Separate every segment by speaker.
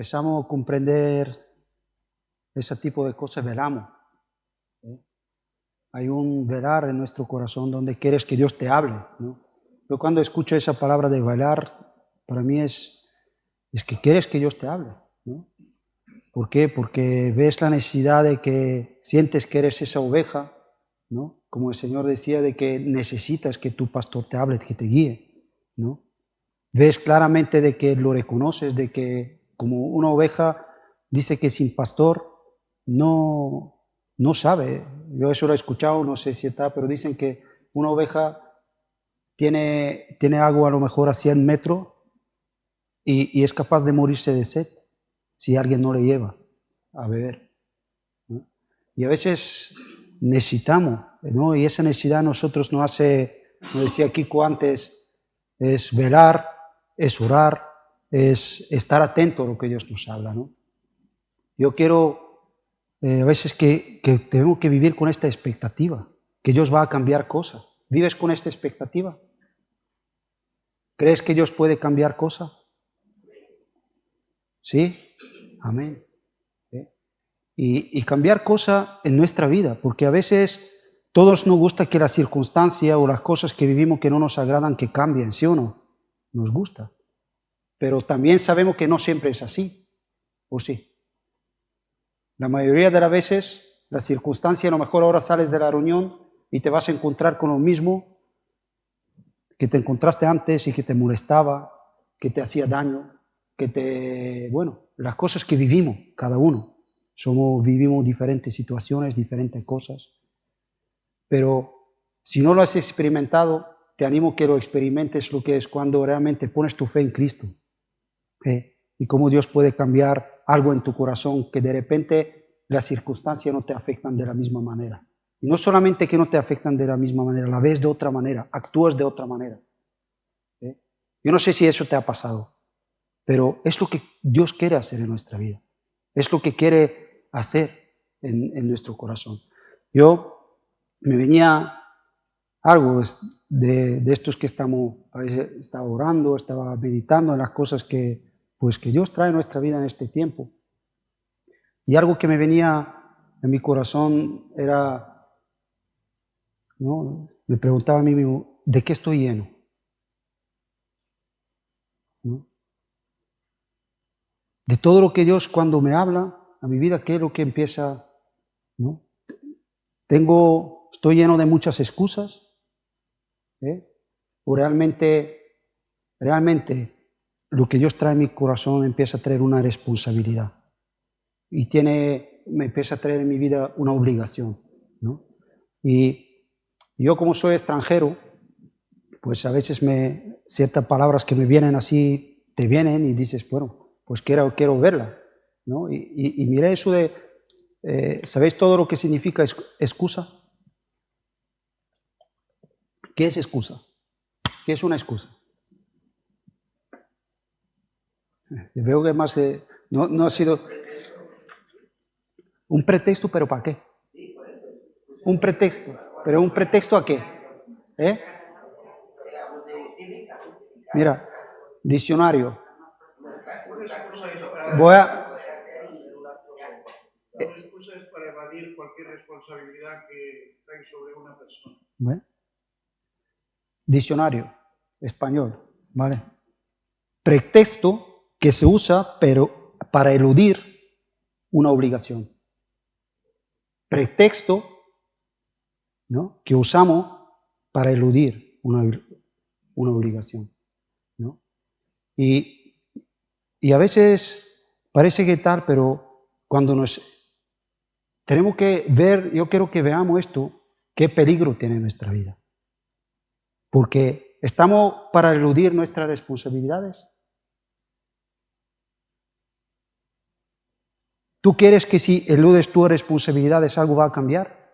Speaker 1: empezamos a comprender ese tipo de cosas, velamos. Hay un velar en nuestro corazón donde quieres que Dios te hable, ¿no? Yo cuando escucho esa palabra de velar, para mí es que quieres que Dios te hable, ¿no? ¿Por qué? Porque ves la necesidad de que sientes que eres esa oveja, ¿no? Como el Señor decía, de que necesitas que tu pastor te hable, que te guíe, ¿no? Ves claramente de que lo reconoces, de que como una oveja dice que sin pastor no sabe. Yo eso lo he escuchado, no sé si está, pero dicen que una oveja tiene agua a lo mejor a 100 metros y es capaz de morirse de sed si alguien no le lleva a beber, ¿no? Y a veces necesitamos, ¿no? Y esa necesidad nosotros nos hace, como decía Kiko antes, es velar, es orar, es estar atento a lo que Dios nos habla, ¿no? Yo quiero a veces que tenemos que vivir con esta expectativa, que Dios va a cambiar cosas. ¿Vives con esta expectativa? ¿Crees que Dios puede cambiar cosas? ¿Sí? Amén. Y cambiar cosas en nuestra vida, porque a veces todos nos gusta que las circunstancias o las cosas que vivimos que no nos agradan que cambien, ¿sí o no? Nos gusta. Pero también sabemos que no siempre es así, ¿o sí? La mayoría de las veces, la circunstancia, a lo mejor ahora sales de la reunión y te vas a encontrar con lo mismo que te encontraste antes y que te molestaba, que te hacía daño, las cosas que vivimos, cada uno. Vivimos diferentes situaciones, diferentes cosas. Pero si no lo has experimentado, te animo que lo experimentes, lo que es cuando realmente pones tu fe en Cristo. Y cómo Dios puede cambiar algo en tu corazón que de repente las circunstancias no te afectan de la misma manera. Y no solamente que no te afectan de la misma manera, la ves de otra manera, actúas de otra manera. Yo no sé si eso te ha pasado, pero es lo que Dios quiere hacer en nuestra vida. Es lo que quiere hacer en nuestro corazón. Yo me venía algo de estos que a veces estaba orando, estaba meditando en las cosas que Dios trae en nuestra vida en este tiempo. Y algo que me venía en mi corazón era, ¿no? Me preguntaba a mí mismo, ¿de qué estoy lleno? ¿No? De todo lo que Dios cuando me habla a mi vida, ¿qué es lo que empieza? ¿No? Estoy lleno de muchas excusas, o realmente lo que Dios trae en mi corazón empieza a traer una responsabilidad y me empieza a traer en mi vida una obligación, ¿no? Y yo como soy extranjero, pues a veces ciertas palabras que me vienen así, te vienen y dices, bueno, pues quiero verla, ¿no? Y miré eso de, ¿sabéis todo lo que significa excusa? ¿Qué es excusa? ¿Qué es una excusa? Veo que más no ha sido un pretexto, pero ¿para qué? Un pretexto, pero ¿un pretexto a qué? Mira, diccionario. Voy a...
Speaker 2: Una excusa es para evadir cualquier responsabilidad que cae sobre una persona.
Speaker 1: ¿Ve? Diccionario, español, ¿vale? Pretexto que se usa pero para eludir una obligación. Pretexto, ¿no? Que usamos para eludir una obligación, ¿no? Y a veces parece que tal, pero cuando tenemos que ver, yo quiero que veamos esto, qué peligro tiene nuestra vida. Porque estamos para eludir nuestras responsabilidades. ¿Tú quieres que si eludes tus responsabilidades algo va a cambiar?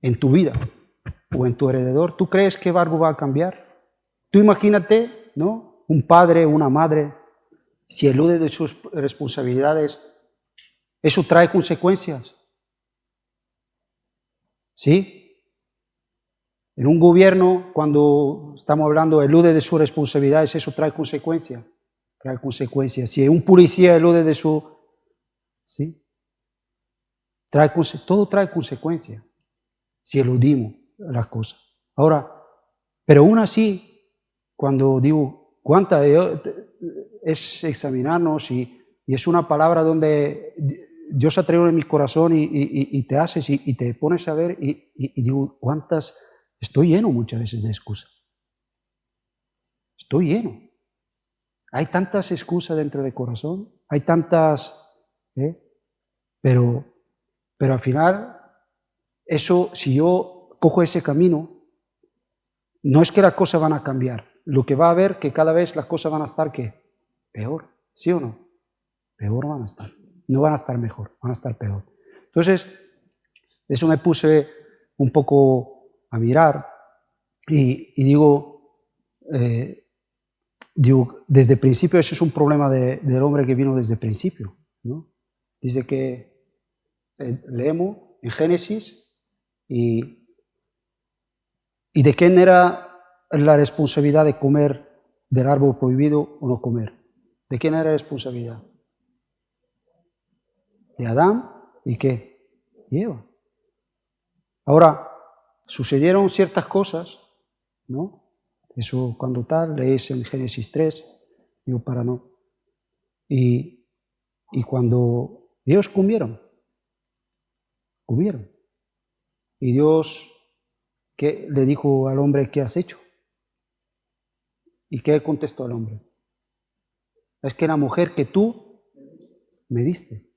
Speaker 1: En tu vida o en tu alrededor, ¿tú crees que algo va a cambiar? Tú imagínate, ¿no? Un padre, una madre, si elude de sus responsabilidades, ¿eso trae consecuencias? ¿Sí? En un gobierno, cuando estamos hablando, elude de sus responsabilidades, ¿eso trae consecuencias? trae consecuencias. Si un policía elude de su... ¿sí? Todo trae consecuencias si eludimos las cosas. Ahora, pero aún así, cuando digo cuánta es examinarnos y es una palabra donde Dios ha traído en mi corazón y te haces y te pones a ver y digo, ¿cuántas? Estoy lleno muchas veces de excusas. Estoy lleno. Hay tantas excusas dentro del corazón, hay tantas, pero al final, eso, si yo cojo ese camino, no es que las cosas van a cambiar. Lo que va a haber que cada vez las cosas van a estar, ¿qué? Peor, ¿sí o no? Peor van a estar. No van a estar mejor, van a estar peor. Entonces, eso me puse un poco a mirar y digo, desde el principio, eso es un problema del hombre que vino desde el principio, ¿no? Dice que leemos en Génesis y de quién era la responsabilidad de comer del árbol prohibido o no comer. ¿De quién era la responsabilidad? De Adán y ¿qué? Y Eva. Ahora, sucedieron ciertas cosas, ¿no? Eso cuando tal, leéis en Génesis 3, digo para no. Y cuando ellos comieron. Y Dios ¿qué le dijo al hombre? ¿Qué has hecho? ¿Y qué contestó al hombre? Es que la mujer que tú me diste.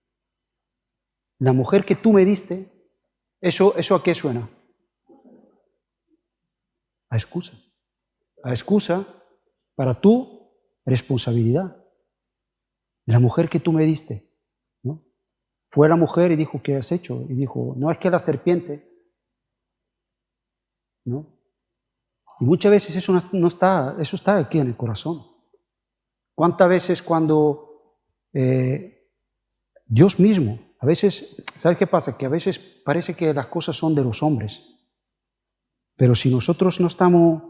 Speaker 1: La mujer que tú me diste, ¿eso a qué suena? A excusa. A excusa para tu responsabilidad. La mujer que tú me diste, ¿no? Fue la mujer y dijo, ¿qué has hecho? Y dijo, no, es que la serpiente, ¿no? Y muchas veces eso no está, eso está aquí en el corazón. ¿Cuántas veces cuando Dios mismo, a veces, ¿sabes qué pasa? Que a veces parece que las cosas son de los hombres. Pero si nosotros no estamos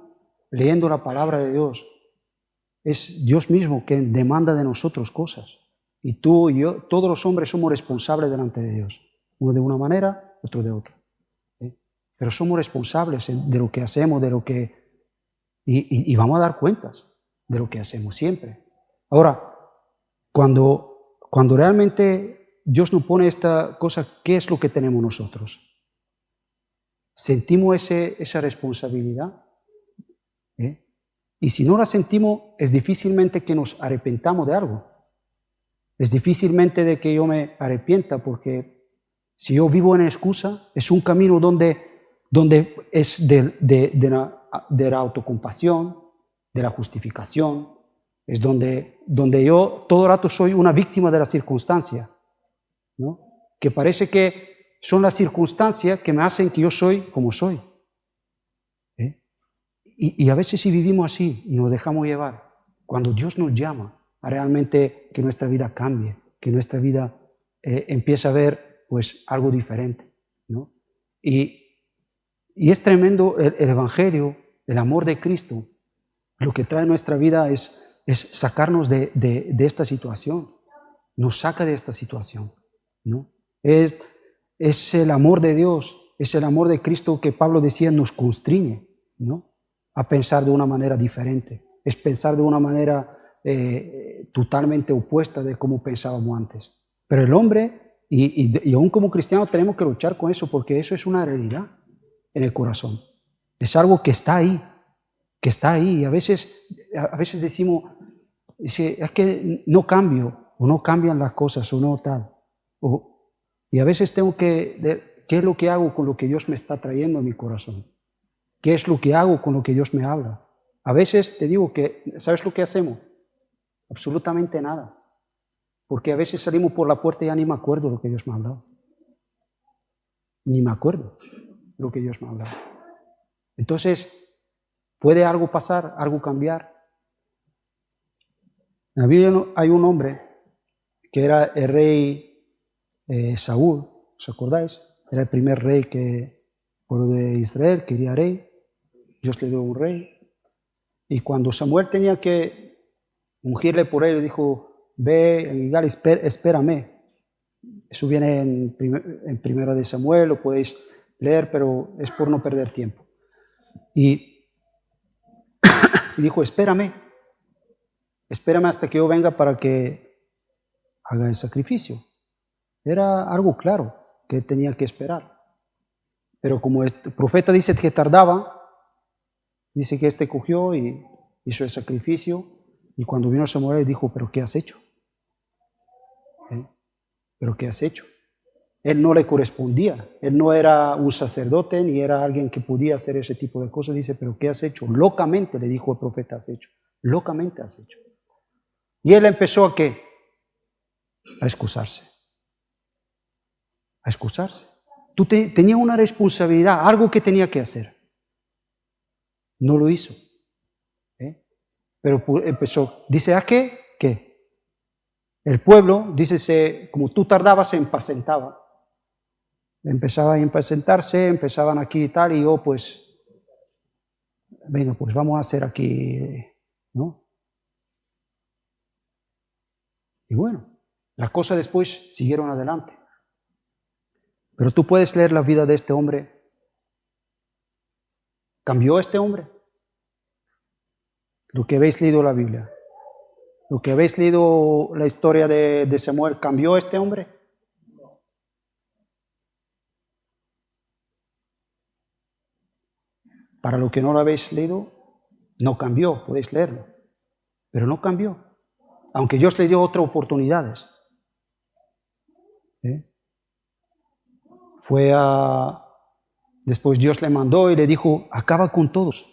Speaker 1: leyendo la palabra de Dios, es Dios mismo que demanda de nosotros cosas. Y tú y yo, todos los hombres somos responsables delante de Dios. Uno de una manera, otro de otra. Pero somos responsables de lo que hacemos, de lo que... Y vamos a dar cuentas de lo que hacemos siempre. Ahora, cuando realmente Dios nos pone esta cosa, ¿qué es lo que tenemos nosotros? ¿Sentimos esa responsabilidad? Y si no la sentimos, es difícilmente que nos arrepentamos de algo. Es difícilmente de que yo me arrepienta, porque si yo vivo en excusa, es un camino donde es de la autocompasión, de la justificación, es donde yo todo el rato soy una víctima de la circunstancia, ¿no? Que parece que son las circunstancias que me hacen que yo soy como soy. Y a veces si vivimos así y nos dejamos llevar, cuando Dios nos llama a realmente que nuestra vida cambie, que nuestra vida empiece a ver pues algo diferente, ¿no? Y es tremendo el Evangelio, el amor de Cristo, lo que trae a nuestra vida es sacarnos de esta situación, nos saca de esta situación, ¿no? Es el amor de Dios, es el amor de Cristo que Pablo decía nos constriñe, ¿no? A pensar de una manera diferente, es pensar de una manera totalmente opuesta de cómo pensábamos antes. Pero el hombre, y aún como cristianos tenemos que luchar con eso, porque eso es una realidad en el corazón. Es algo que está ahí, y a veces decimos, es que no cambio, o no cambian las cosas, o no tal. Y a veces tengo ¿qué es lo que hago con lo que Dios me está trayendo a mi corazón? ¿Qué es lo que hago con lo que Dios me habla? A veces te digo que, ¿sabes lo que hacemos? Absolutamente nada. Porque a veces salimos por la puerta y ya ni me acuerdo lo que Dios me ha hablado. Ni me acuerdo lo que Dios me ha hablado. Entonces, ¿puede algo pasar, algo cambiar? En la Biblia hay un hombre que era el rey Saúl, ¿os acordáis? Era el primer rey que, por de Israel, quería rey. Dios le dio un rey. Y cuando Samuel tenía que ungirle por él, dijo, ve, Gilgal, espérame. Eso viene en Primera de Samuel, lo podéis leer, pero es por no perder tiempo. Y dijo, espérame hasta que yo venga para que haga el sacrificio. Era algo claro que tenía que esperar. Pero como el profeta dice que tardaba, dice que cogió y hizo el sacrificio, y cuando vino Samuel dijo, ¿pero qué has hecho? ¿Pero qué has hecho? Él no le correspondía, él no era un sacerdote, ni era alguien que podía hacer ese tipo de cosas. Dice, ¿pero qué has hecho? Locamente, le dijo el profeta, has hecho. Locamente has hecho. Y él empezó ¿a qué? A excusarse. A excusarse. Tú tenías una responsabilidad, algo que tenía que hacer. No lo hizo. Pero empezó, dice, ¿a qué? ¿Qué? El pueblo, dice, como tú tardabas, se impacientaba. Empezaba a impacientarse, empezaban aquí y tal, y yo pues, venga, pues vamos a hacer aquí, ¿no? Y bueno, las cosas después siguieron adelante. Pero tú puedes leer la vida de este hombre. ¿Cambió este hombre? Lo que habéis leído la Biblia, lo que habéis leído la historia de Samuel, ¿cambió este hombre? Para lo que no lo habéis leído, no cambió, podéis leerlo, pero no cambió, aunque Dios le dio otras oportunidades. Después Dios le mandó y le dijo, acaba con todos.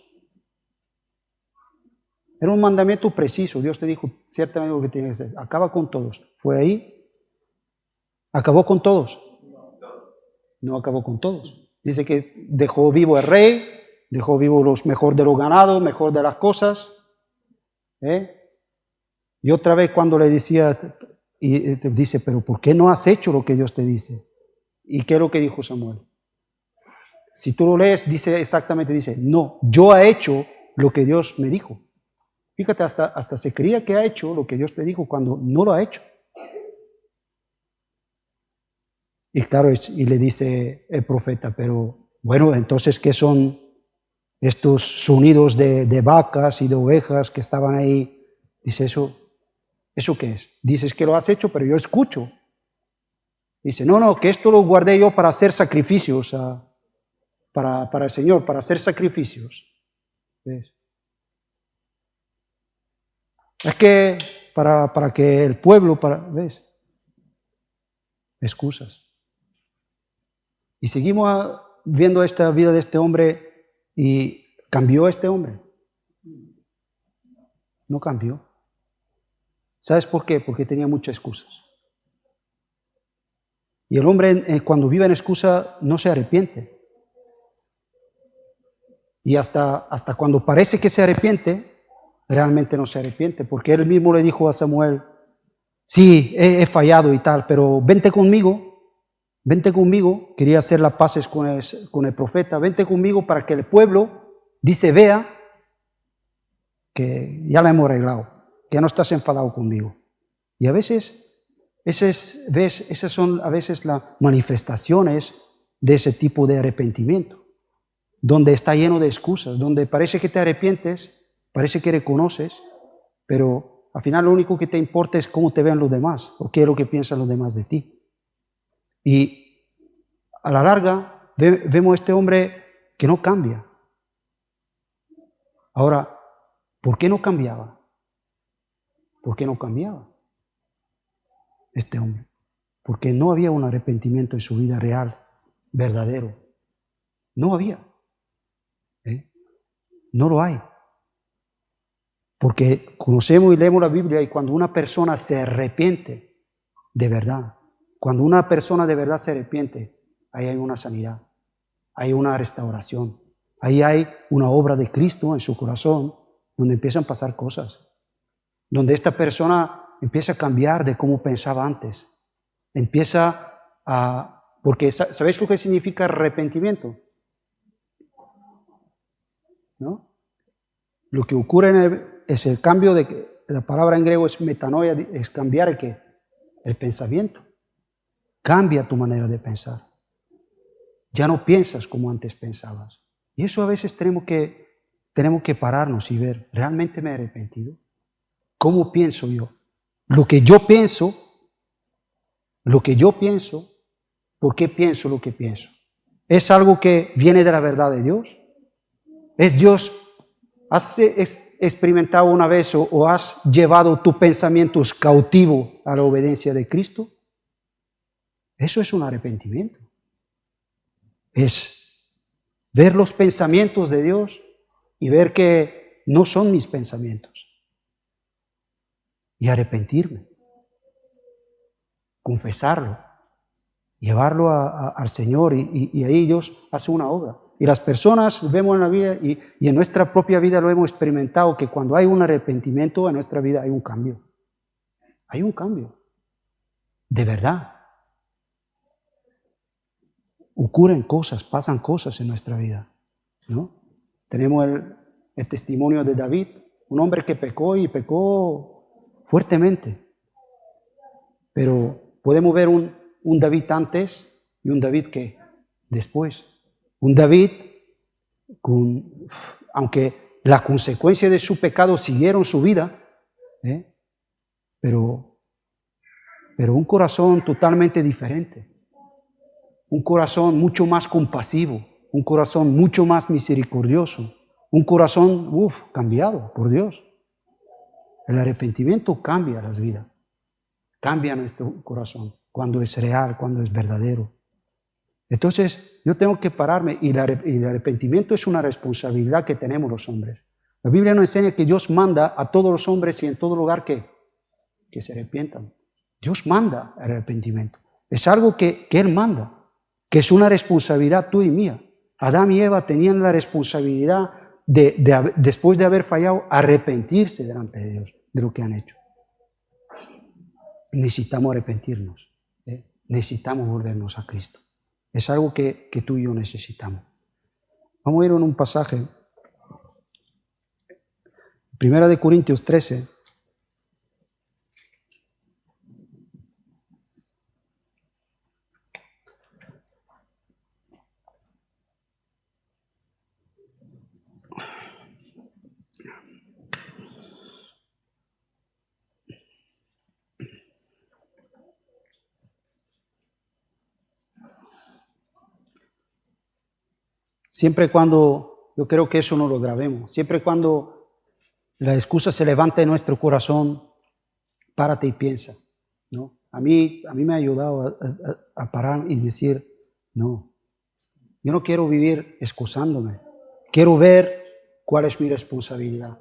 Speaker 1: Era un mandamiento preciso, Dios te dijo ciertamente lo que tiene que hacer, acaba con todos. Fue ahí, acabó con todos. No acabó con todos. Dice que dejó vivo el rey, dejó vivo los mejor de los ganados, mejor de las cosas. Y otra vez cuando le decía, y te dice, pero ¿por qué no has hecho lo que Dios te dice? ¿Y qué es lo que dijo Samuel? Si tú lo lees, dice, no, yo he hecho lo que Dios me dijo. Fíjate, hasta se creía que ha hecho lo que Dios le dijo cuando no lo ha hecho. Y claro, y le dice el profeta, pero bueno, entonces, ¿qué son estos sonidos de vacas y de ovejas que estaban ahí? Dice, ¿eso qué es? Dices que lo has hecho, pero yo escucho. Dice, no, que esto lo guardé yo para hacer sacrificios, para el Señor, para hacer sacrificios. ¿Ves? Es que para que el pueblo, ¿ves? Excusas. Y seguimos viendo esta vida de este hombre y ¿cambió este hombre? No cambió. ¿Sabes por qué? Porque tenía muchas excusas. Y el hombre cuando vive en excusa no se arrepiente. Y hasta cuando parece que se arrepiente, realmente no se arrepiente, porque él mismo le dijo a Samuel, sí, he fallado y tal, pero vente conmigo, quería hacer las paces con el profeta, vente conmigo para que el pueblo, dice, vea que ya la hemos arreglado, que ya no estás enfadado conmigo. Y a veces, esas son a veces las manifestaciones de ese tipo de arrepentimiento, donde está lleno de excusas, donde parece que te arrepientes, parece que reconoces, pero al final lo único que te importa es cómo te vean los demás, o qué es lo que piensan los demás de ti. Y a la larga vemos a este hombre que no cambia. Ahora, ¿por qué no cambiaba? ¿Por qué no cambiaba este hombre? Porque no había un arrepentimiento en su vida real, verdadero. No había. No lo hay. Porque conocemos y leemos la Biblia y cuando una persona se arrepiente de verdad, cuando una persona de verdad se arrepiente, ahí hay una sanidad, hay una restauración, ahí hay una obra de Cristo en su corazón, donde empiezan a pasar cosas, donde esta persona empieza a cambiar de cómo pensaba antes, porque ¿sabéis lo que significa arrepentimiento? ¿No? Lo que ocurre es el cambio de La palabra en griego es metanoia, es cambiar el ¿qué? El pensamiento. Cambia tu manera de pensar. Ya no piensas como antes pensabas. Y eso a veces tenemos que pararnos y ver, ¿realmente me he arrepentido? ¿Cómo pienso yo? Lo que yo pienso, ¿por qué pienso lo que pienso? ¿Es algo que viene de la verdad de Dios? ¿Es Dios? ¿Has experimentado una vez o has llevado tus pensamientos cautivos a la obediencia de Cristo? Eso es un arrepentimiento. Es ver los pensamientos de Dios y ver que no son mis pensamientos. Y arrepentirme. Confesarlo. Llevarlo al Señor y ahí Dios hace una obra. Y las personas vemos en la vida y en nuestra propia vida lo hemos experimentado que cuando hay un arrepentimiento en nuestra vida hay un cambio. Hay un cambio. De verdad. Ocurren cosas, pasan cosas en nuestra vida, ¿no? Tenemos el testimonio de David, un hombre que pecó y pecó fuertemente. Pero podemos ver un David antes y un David que después. Un David, aunque las consecuencias de su pecado siguieron su vida, pero un corazón totalmente diferente. Un corazón mucho más compasivo, un corazón mucho más misericordioso, un corazón cambiado por Dios. El arrepentimiento cambia las vidas, cambia nuestro corazón cuando es real, cuando es verdadero. Entonces yo tengo que pararme y el arrepentimiento es una responsabilidad que tenemos los hombres. La Biblia nos enseña que Dios manda a todos los hombres y en todo lugar que se arrepientan. Dios manda el arrepentimiento. Es algo que Él manda, que es una responsabilidad tuya y mía. Adán y Eva tenían la responsabilidad después de haber fallado, arrepentirse delante de Dios de lo que han hecho. Necesitamos arrepentirnos, necesitamos volvernos a Cristo. Es algo que tú y yo necesitamos. Vamos a ir en un pasaje, 1 Corintios 13. Siempre cuando, yo creo que eso no lo grabemos, siempre cuando la excusa se levanta en nuestro corazón, párate y piensa, ¿no? A mí me ha ayudado a parar y decir, no, yo no quiero vivir excusándome, quiero ver cuál es mi responsabilidad,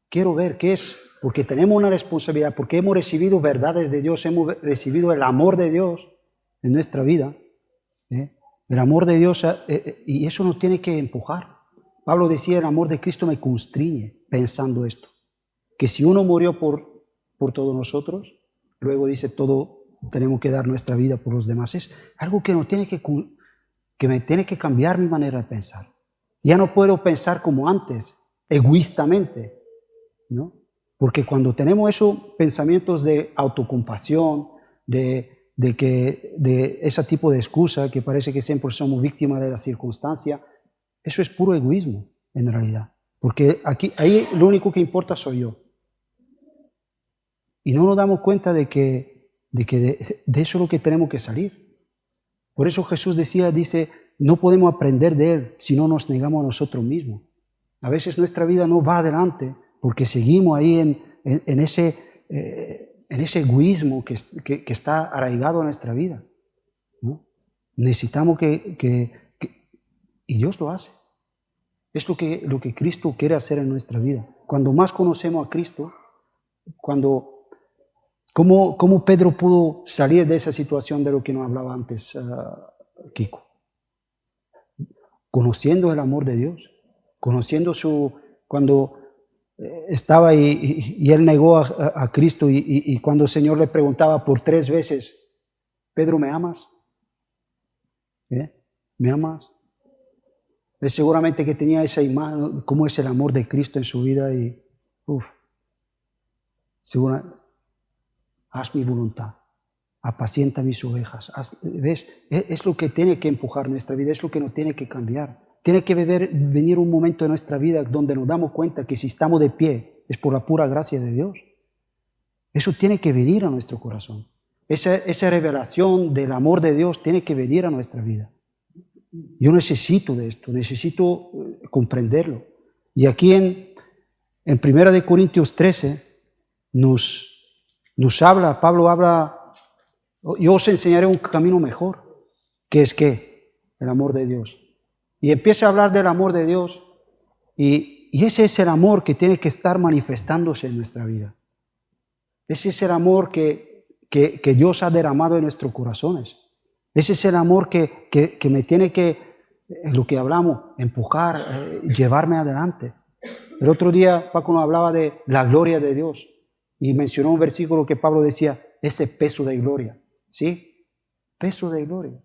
Speaker 1: quiero ver qué es, porque tenemos una responsabilidad, porque hemos recibido verdades de Dios, hemos recibido el amor de Dios en nuestra vida, el amor de Dios, y eso nos tiene que empujar. Pablo decía, el amor de Cristo me constriñe pensando esto, que si uno murió por todos nosotros, luego dice, todo tenemos que dar nuestra vida por los demás. Es algo que me tiene que cambiar mi manera de pensar. Ya no puedo pensar como antes, egoístamente, ¿no? Porque cuando tenemos esos pensamientos de autocompasión, de ese tipo de excusa que parece que siempre somos víctimas de la circunstancia, eso es puro egoísmo en realidad. Porque ahí lo único que importa soy yo. Y no nos damos cuenta de eso es lo que tenemos que salir. Por eso Jesús dice, no podemos aprender de Él si no nos negamos a nosotros mismos. A veces nuestra vida no va adelante porque seguimos ahí en ese egoísmo que está arraigado en nuestra vida, ¿no? Necesitamos y Dios lo hace. Es lo que Cristo quiere hacer en nuestra vida. Cuando más conocemos a Cristo, ¿cómo Pedro pudo salir de esa situación de lo que nos hablaba antes Kiko? Conociendo el amor de Dios, conociendo cuando estaba y él negó a Cristo y cuando el Señor le preguntaba por 3 veces, Pedro, ¿me amas? ¿Me amas? Él seguramente que tenía esa imagen, cómo es el amor de Cristo en su vida y haz mi voluntad, apacienta mis ovejas. ¿Ves? Es lo que tiene que empujar nuestra vida, es lo que nos tiene que cambiar. Tiene que venir un momento en nuestra vida donde nos damos cuenta que si estamos de pie es por la pura gracia de Dios. Eso tiene que venir a nuestro corazón. Esa revelación del amor de Dios tiene que venir a nuestra vida. Yo necesito de esto, necesito comprenderlo. Y aquí en 1 Corintios 13 nos habla, Pablo habla, yo os enseñaré un camino mejor, que es ¿qué? El amor de Dios. Y empieza a hablar del amor de Dios y ese es el amor que tiene que estar manifestándose en nuestra vida. Ese es el amor que Dios ha derramado en nuestros corazones. Ese es el amor que me tiene que, lo que hablamos, empujar, llevarme adelante. El otro día Paco nos hablaba de la gloria de Dios y mencionó un versículo que Pablo decía, ese peso de gloria. ¿Sí? Peso de gloria.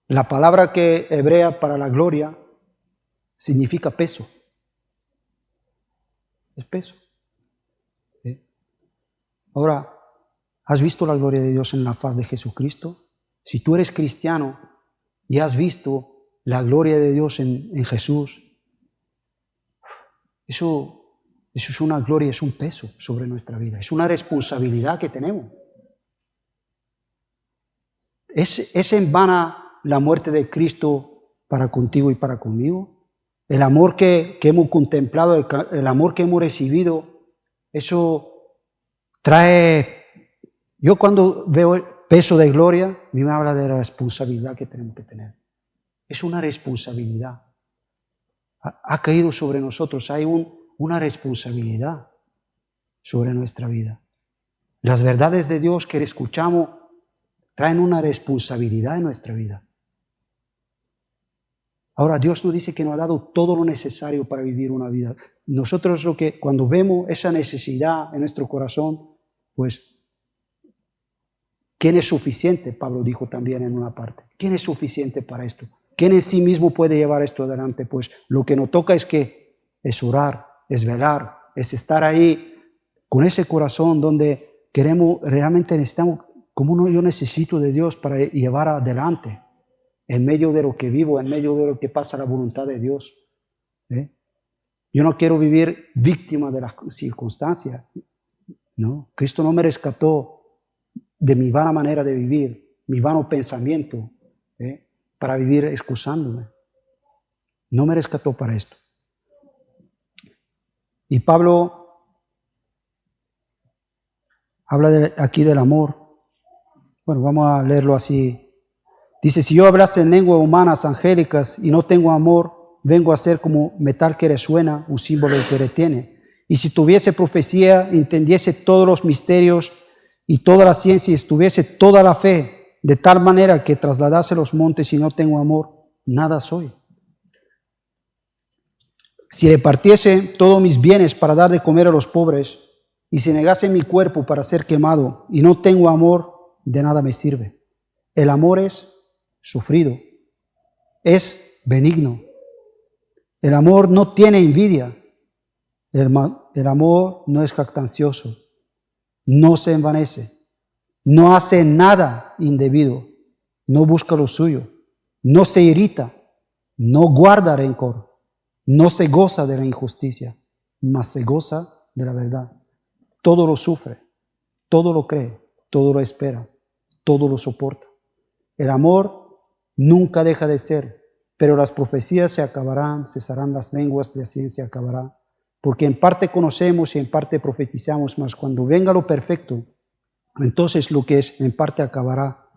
Speaker 1: La palabra hebrea para la gloria significa peso. Es peso. ¿Sí? Ahora, ¿has visto la gloria de Dios en la faz de Jesucristo? Si tú eres cristiano y has visto la gloria de Dios en Jesús, eso es una gloria, es un peso sobre nuestra vida, es una responsabilidad que tenemos. ¿Es en vana la muerte de Cristo para contigo y para conmigo? El amor que hemos contemplado, el amor que hemos recibido, eso trae... Yo cuando veo el peso de gloria, a mí me habla de la responsabilidad que tenemos que tener. Es una responsabilidad. Ha caído sobre nosotros, hay una responsabilidad sobre nuestra vida. Las verdades de Dios que escuchamos traen una responsabilidad en nuestra vida. Ahora Dios nos dice que nos ha dado todo lo necesario para vivir una vida. Nosotros cuando vemos esa necesidad en nuestro corazón, pues, ¿quién es suficiente? Pablo dijo también en una parte. ¿Quién es suficiente para esto? ¿Quién en sí mismo puede llevar esto adelante? Pues lo que nos toca es orar, es velar, es estar ahí con ese corazón donde realmente necesitamos, como yo necesito de Dios para llevar adelante, en medio de lo que vivo, en medio de lo que pasa la voluntad de Dios. Yo no quiero vivir víctima de las circunstancias. No, Cristo no me rescató de mi vana manera de vivir, mi vano pensamiento, para vivir excusándome. No me rescató para esto. Y Pablo habla aquí del amor. Bueno, vamos a leerlo así. Dice, si yo hablase en lenguas humanas, angélicas, y no tengo amor, vengo a ser como metal que resuena, un símbolo que retiene. Y si tuviese profecía, entendiese todos los misterios y toda la ciencia, y estuviese toda la fe, de tal manera que trasladase los montes y no tengo amor, nada soy. Si repartiese todos mis bienes para dar de comer a los pobres, y si negase mi cuerpo para ser quemado, y no tengo amor, de nada me sirve. El amor es sufrido, es benigno. El amor no tiene envidia. El amor no es jactancioso, no se envanece, no hace nada indebido, no busca lo suyo, no se irrita, no guarda rencor, no se goza de la injusticia, mas se goza de la verdad. Todo lo sufre, todo lo cree, todo lo espera, todo lo soporta. El amor nunca deja de ser, pero las profecías se acabarán, cesarán las lenguas, la ciencia acabará. Porque en parte conocemos y en parte profetizamos, mas cuando venga lo perfecto, entonces lo que es en parte acabará.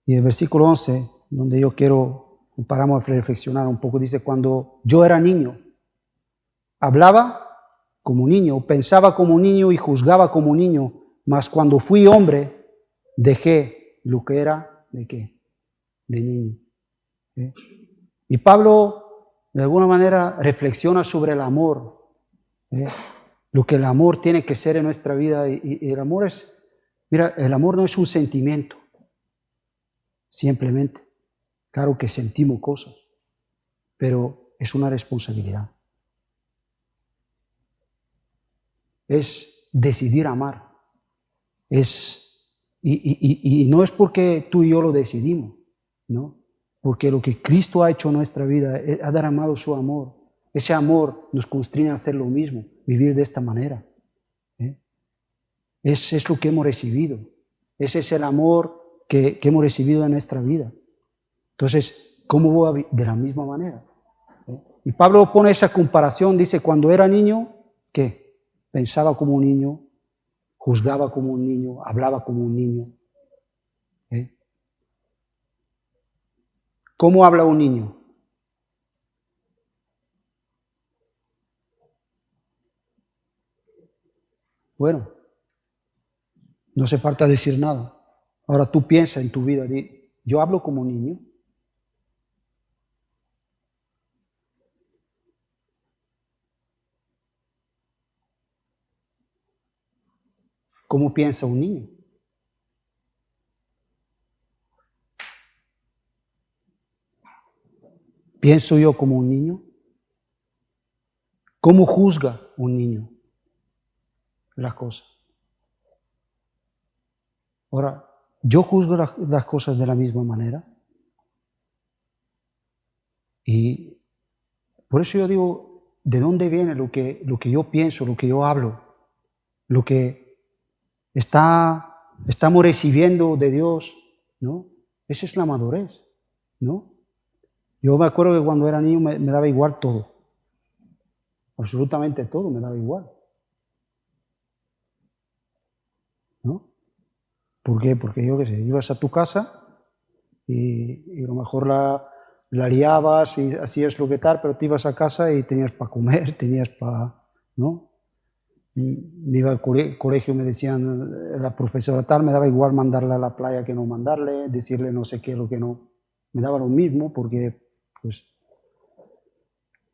Speaker 1: Y el versículo 11, donde yo paramos a reflexionar un poco, dice, cuando yo era niño, hablaba como niño, pensaba como niño y juzgaba como niño, mas cuando fui hombre, dejé lo que era, ¿de qué? De niño. ¿Sí? Y Pablo, de alguna manera, reflexiona sobre el amor, lo que el amor tiene que ser en nuestra vida. Y el amor el amor no es un sentimiento, simplemente. Claro que sentimos cosas, pero es una responsabilidad. es decidir amar. Y no es porque tú y yo lo decidimos, ¿no? Porque lo que Cristo ha hecho en nuestra vida es ha derramado su amor. Ese amor nos constriñe a hacer lo mismo, vivir de esta manera. Es lo que hemos recibido. Ese es el amor que hemos recibido en nuestra vida. Entonces, ¿cómo voy a vivir? De la misma manera. Y Pablo pone esa comparación, dice, cuando era niño, ¿qué? Pensaba como un niño, juzgaba como un niño, hablaba como un niño. ¿Cómo habla un niño? Bueno, no hace falta decir nada. Ahora tú piensa en tu vida, yo hablo como un niño. ¿Cómo piensa un niño? ¿Pienso yo como un niño? ¿Cómo juzga un niño las cosas? Ahora, ¿yo juzgo las cosas de la misma manera? Y por eso yo digo, ¿de dónde viene lo que yo pienso, lo que yo hablo? Lo que estamos recibiendo de Dios, ¿no? Esa es la madurez, ¿no? Yo me acuerdo que cuando era niño me daba igual todo. Absolutamente todo me daba igual. ¿No? ¿Por qué? Porque yo qué sé, ibas a tu casa y a lo mejor la liabas y hacías lo que tal, pero te ibas a casa y tenías para comer, tenías para, ¿no? Me iba al colegio, me decían, la profesora tal, me daba igual mandarle a la playa que no mandarle, decirle no sé qué, lo que no. Me daba lo mismo porque, pues,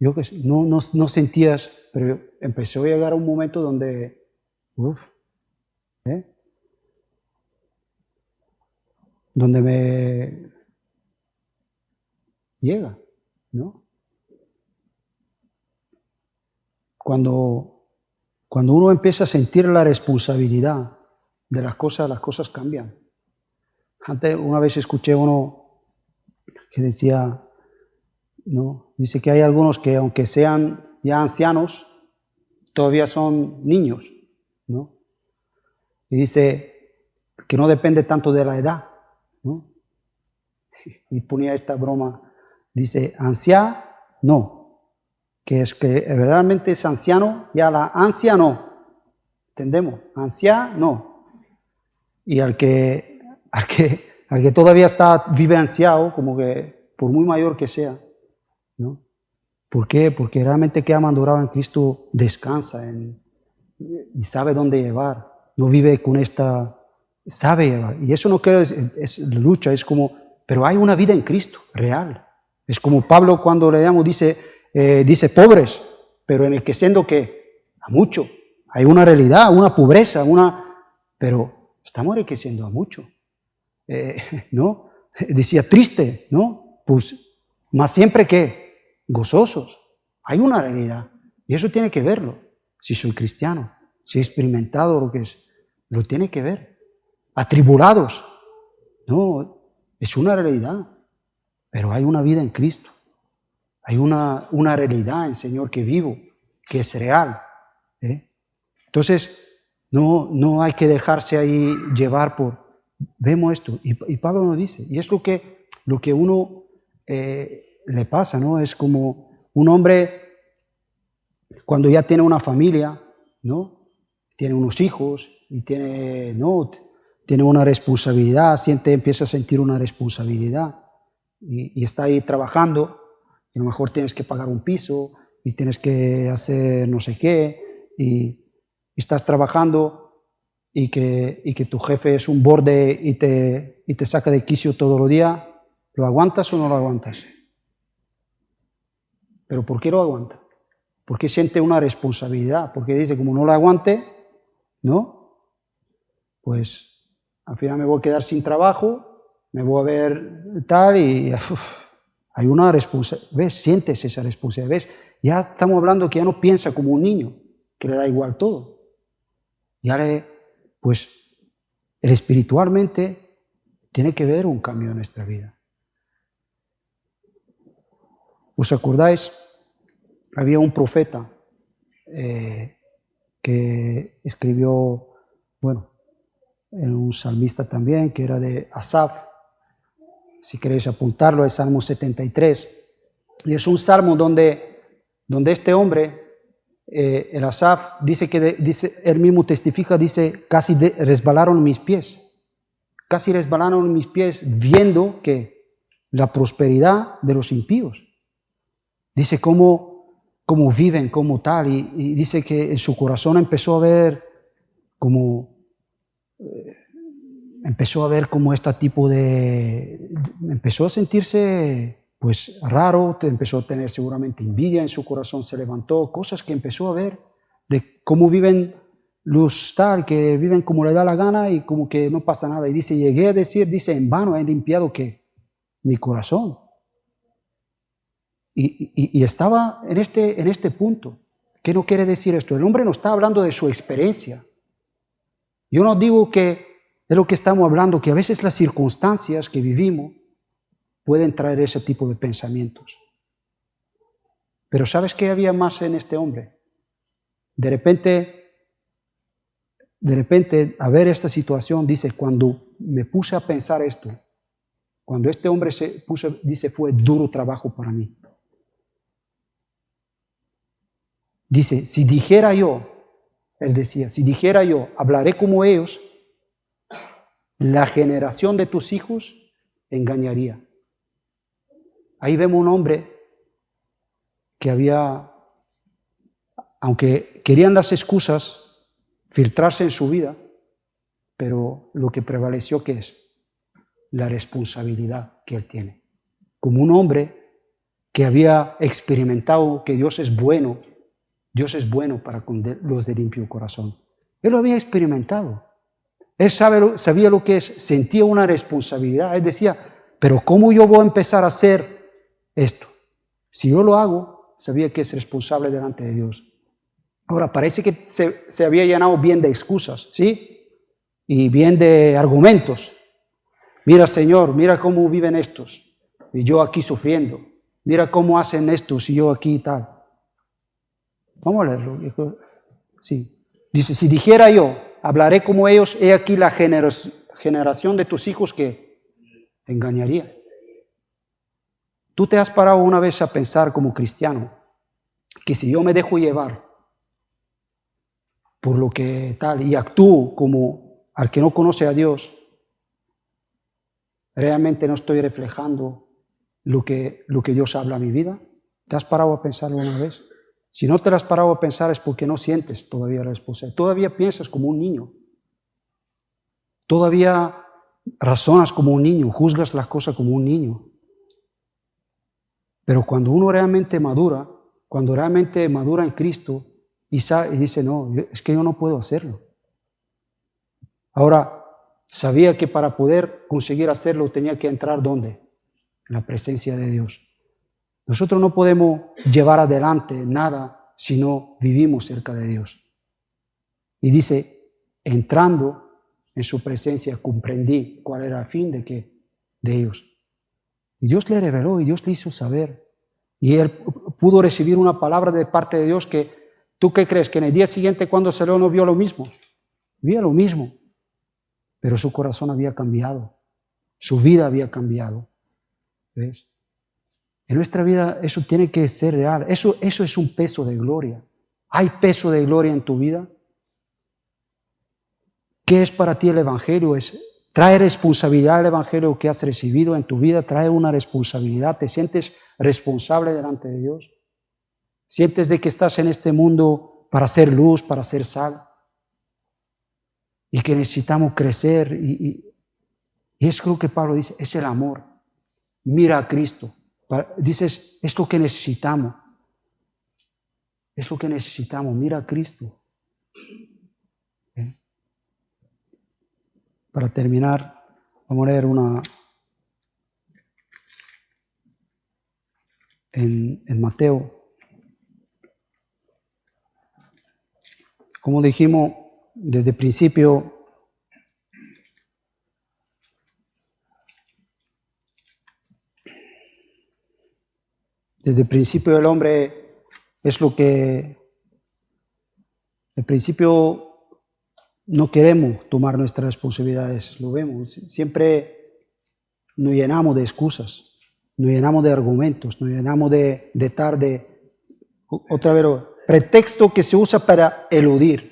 Speaker 1: yo que sé, no sentías, pero empezó a llegar un momento donde, donde me llega, ¿no? Cuando uno empieza a sentir la responsabilidad de las cosas cambian. Antes, una vez escuché uno que decía, ¿no? Dice que hay algunos que aunque sean ya ancianos, todavía son niños, ¿no? Y dice que no depende tanto de la edad, ¿no? Y ponía esta broma, dice, anciano, que es que realmente es anciano, ya la ansia no, ¿entendemos? Anciano. Y al que todavía vive anciano, como que por muy mayor que sea, ¿no? ¿Por qué? Porque realmente que ha madurado en Cristo descansa y sabe dónde llevar, no vive con sabe llevar. Y eso no creo es lucha, es como, pero hay una vida en Cristo, real. Es como Pablo cuando leemos dice pobres, pero en el que siendo que a mucho. Hay una realidad, una pobreza, pero estamos enriqueciendo a mucho. ¿No? Decía triste, ¿no? Pues más siempre que gozosos. Hay una realidad y eso tiene que verlo. Si soy cristiano, si he experimentado lo que es, lo tiene que ver. Atribulados, no, es una realidad, pero hay una vida en Cristo. Hay una realidad en Señor que vivo, que es real. Entonces, no hay que dejarse ahí llevar vemos esto, y Pablo nos dice, y es lo que uno le pasa, ¿no? Es como un hombre cuando ya tiene una familia, ¿no? Tiene unos hijos y tiene una responsabilidad, empieza a sentir una responsabilidad y está ahí trabajando. Y a lo mejor tienes que pagar un piso y tienes que hacer no sé qué y estás trabajando y que tu jefe es un borde y te saca de quicio todos los días, ¿lo aguantas o no lo aguantas? ¿Pero por qué lo aguanta? Porque siente una responsabilidad, porque dice, como no lo aguante, ¿no? Pues al final me voy a quedar sin trabajo, me voy a ver tal y hay una responsabilidad, ¿ves? Sientes esa responsabilidad, ¿ves? Ya estamos hablando que ya no piensa como un niño, que le da igual todo, pues, el espiritualmente tiene que ver un cambio en nuestra vida. ¿Os acordáis? Había un profeta que escribió, bueno, en un salmista también, que era de Asaf. Si queréis apuntarlo, es Salmo 73. Y es un salmo donde este hombre, el Asaf, dice él mismo testifica, dice, casi resbalaron mis pies. Casi resbalaron mis pies viendo que la prosperidad de los impíos. Dice cómo viven, como tal, y dice que en su corazón empezó a ver como este tipo empezó a sentirse pues raro, empezó a tener seguramente envidia en su corazón, se levantó, cosas que empezó a ver de cómo viven los tal, que viven como le da la gana y como que no pasa nada. Y dice, llegué a decir, dice, en vano he limpiado ¿qué? Mi corazón. Y estaba en este punto. ¿Qué no quiere decir esto? El hombre no está hablando de su experiencia. Yo no digo que es lo que estamos hablando, que a veces las circunstancias que vivimos pueden traer ese tipo de pensamientos. Pero ¿sabes qué había más en este hombre? De repente, a ver esta situación, dice, cuando me puse a pensar esto, cuando este hombre se puso, dice, fue duro trabajo para mí. Dice, si dijera yo, él decía, si dijera yo, hablaré como ellos, la generación de tus hijos engañaría. Ahí vemos un hombre que aunque querían las excusas filtrarse en su vida, pero lo que prevaleció, ¿qué es? La responsabilidad que él tiene. Como un hombre que había experimentado que Dios es bueno para con los de limpio corazón. Él lo había experimentado. Él sabía lo que es, sentía una responsabilidad. Él decía, pero ¿cómo yo voy a empezar a hacer esto? Si yo lo hago, sabía que es responsable delante de Dios. Ahora, parece que se había llenado bien de excusas, ¿sí? Y bien de argumentos. Mira, Señor, mira cómo viven estos, y yo aquí sufriendo. Mira cómo hacen estos, y yo aquí y tal. Vamos a leerlo. Sí. Dice, si dijera yo, hablaré como ellos, he aquí la generación de tus hijos que te engañaría. ¿Tú te has parado una vez a pensar como cristiano que si yo me dejo llevar por lo que tal y actúo como al que no conoce a Dios, realmente no estoy reflejando lo que Dios habla a mi vida? ¿Te has parado a pensarlo una vez? Si no te lo has parado a pensar es porque no sientes todavía la responsabilidad. Todavía piensas como un niño. Todavía razonas como un niño, juzgas las cosas como un niño. Pero cuando uno realmente madura, en Cristo y dice, no, es que yo no puedo hacerlo. Ahora, sabía que para poder conseguir hacerlo tenía que entrar ¿dónde? En la presencia de Dios. Nosotros no podemos llevar adelante nada si no vivimos cerca de Dios. Y dice, entrando en su presencia, comprendí cuál era el fin de ellos. Y Dios le reveló y Dios le hizo saber. Y él pudo recibir una palabra de parte de Dios que, ¿tú qué crees? Que en el día siguiente cuando salió no vio lo mismo. Vio lo mismo. Pero su corazón había cambiado. Su vida había cambiado. ¿Ves? En nuestra vida eso tiene que ser real. Eso es un peso de gloria. ¿Hay peso de gloria en tu vida? ¿Qué es para ti el Evangelio? Trae responsabilidad el Evangelio que has recibido en tu vida, trae una responsabilidad. ¿Te sientes responsable delante de Dios? ¿Sientes de que estás en este mundo para ser luz, para ser sal? Y que necesitamos crecer. Y es lo que Pablo dice, es el amor. Mira a Cristo. Dices, es lo que necesitamos. Es lo que necesitamos, mira a Cristo. Para terminar, vamos a leer en Mateo. Como dijimos, desde el principio el hombre es lo que, al principio no queremos tomar nuestras responsabilidades, lo vemos, siempre nos llenamos de excusas, nos llenamos de argumentos, nos llenamos de otra vez, pretexto que se usa para eludir,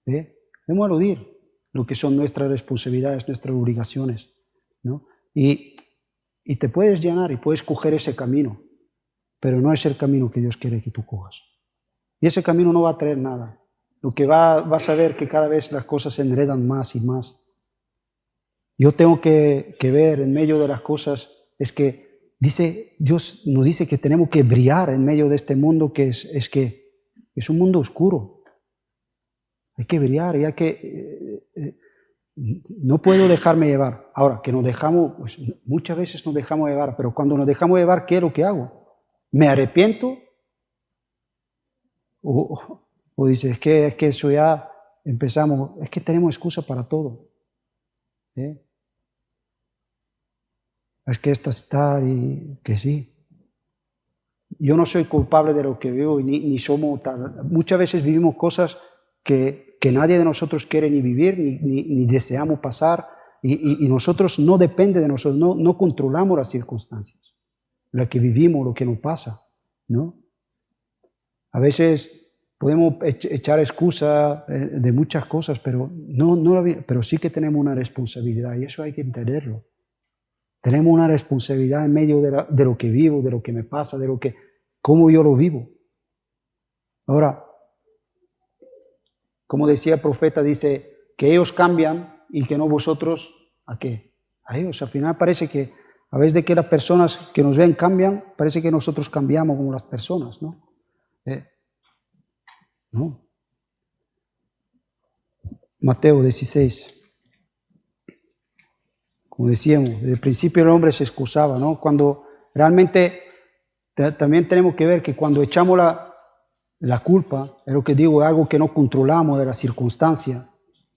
Speaker 1: debemos eludir lo que son nuestras responsabilidades, nuestras obligaciones, ¿no? Y te puedes llenar y puedes coger ese camino, pero no es el camino que Dios quiere que tú cojas. Y ese camino no va a traer nada. Lo que vas a ver que cada vez las cosas se enredan más y más. Yo tengo que ver en medio de las cosas, es que Dios nos dice que tenemos que brillar en medio de este mundo que es un mundo oscuro. Hay que brillar y hay que... no puedo dejarme llevar. Ahora, que nos dejamos, pues muchas veces nos dejamos llevar, pero cuando nos dejamos llevar, ¿qué es lo que hago? ¿Me arrepiento? O dice, es que eso ya empezamos, es que tenemos excusa para todo. Es que está y que sí. Yo no soy culpable de lo que vivo ni somos tal. Muchas veces vivimos cosas que nadie de nosotros quiere ni vivir, ni deseamos pasar, y nosotros no depende de nosotros, no controlamos las circunstancias, lo que vivimos, lo que nos pasa, ¿no? A veces podemos echar excusa de muchas cosas, pero pero sí que tenemos una responsabilidad, y eso hay que entenderlo. Tenemos una responsabilidad en medio de lo que vivo, de lo que me pasa, cómo yo lo vivo. Ahora, como decía el profeta, dice que ellos cambian y que no vosotros, ¿a qué? A ellos. Al final parece que a veces de que las personas que nos ven cambian, parece que nosotros cambiamos como las personas, ¿no? No. Mateo 16. Como decíamos, desde el principio el hombre se excusaba, ¿no? Cuando realmente también tenemos que ver que cuando echamos la culpa, es lo que digo, es algo que no controlamos de la circunstancia.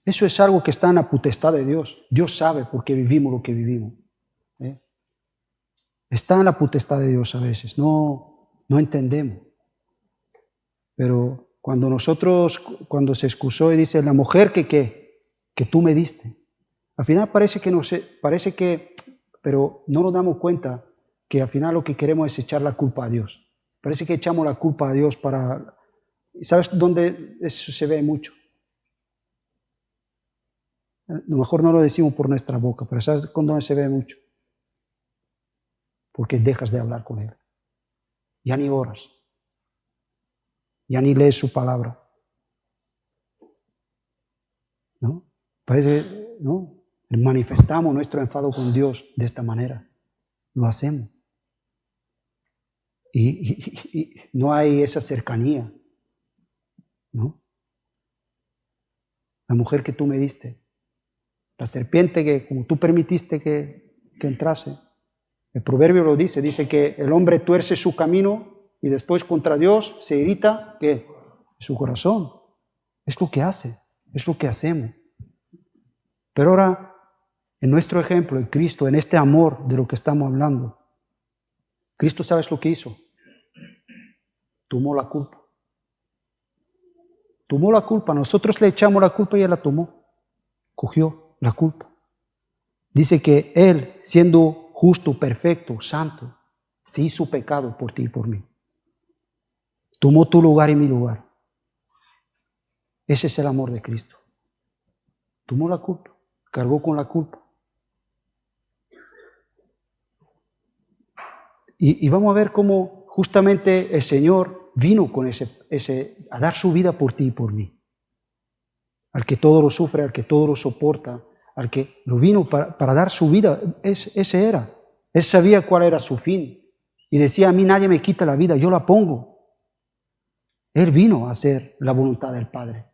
Speaker 1: Eso es algo que está en la potestad de Dios. Dios sabe por qué vivimos lo que vivimos. Está en la potestad de Dios a veces, no entendemos. Pero cuando se excusó y dice, la mujer que tú me diste, al final parece que, pero no nos damos cuenta que al final lo que queremos es echar la culpa a Dios. Parece que echamos la culpa a Dios para... ¿Sabes dónde eso se ve mucho? A lo mejor no lo decimos por nuestra boca, pero ¿sabes con dónde se ve mucho? Porque dejas de hablar con Él. Ya ni oras. Ya ni lees su palabra. ¿No? Parece, ¿no? Manifestamos nuestro enfado con Dios de esta manera. Lo hacemos. Y no hay esa cercanía, ¿no? La mujer que tú me diste, la serpiente que como tú permitiste que entrase. El proverbio lo dice que el hombre tuerce su camino y después contra Dios se irrita, ¿qué? Su corazón. Es lo que hace, es lo que hacemos. Pero ahora, en nuestro ejemplo, en Cristo, en este amor de lo que estamos hablando, Cristo, ¿sabes lo que hizo? Tomó la culpa. Tomó la culpa. Nosotros le echamos la culpa y Él la tomó. Cogió la culpa. Dice que Él, siendo justo, perfecto, santo, se hizo pecado por ti y por mí. Tomó tu lugar y mi lugar. Ese es el amor de Cristo. Tomó la culpa. Cargó con la culpa. Y vamos a ver cómo justamente el Señor vino con a dar su vida por ti y por mí. Al que todo lo sufre, al que todo lo soporta, al que lo vino para dar su vida, ese era. Él sabía cuál era su fin. Y decía, a mí nadie me quita la vida, yo la pongo. Él vino a hacer la voluntad del Padre.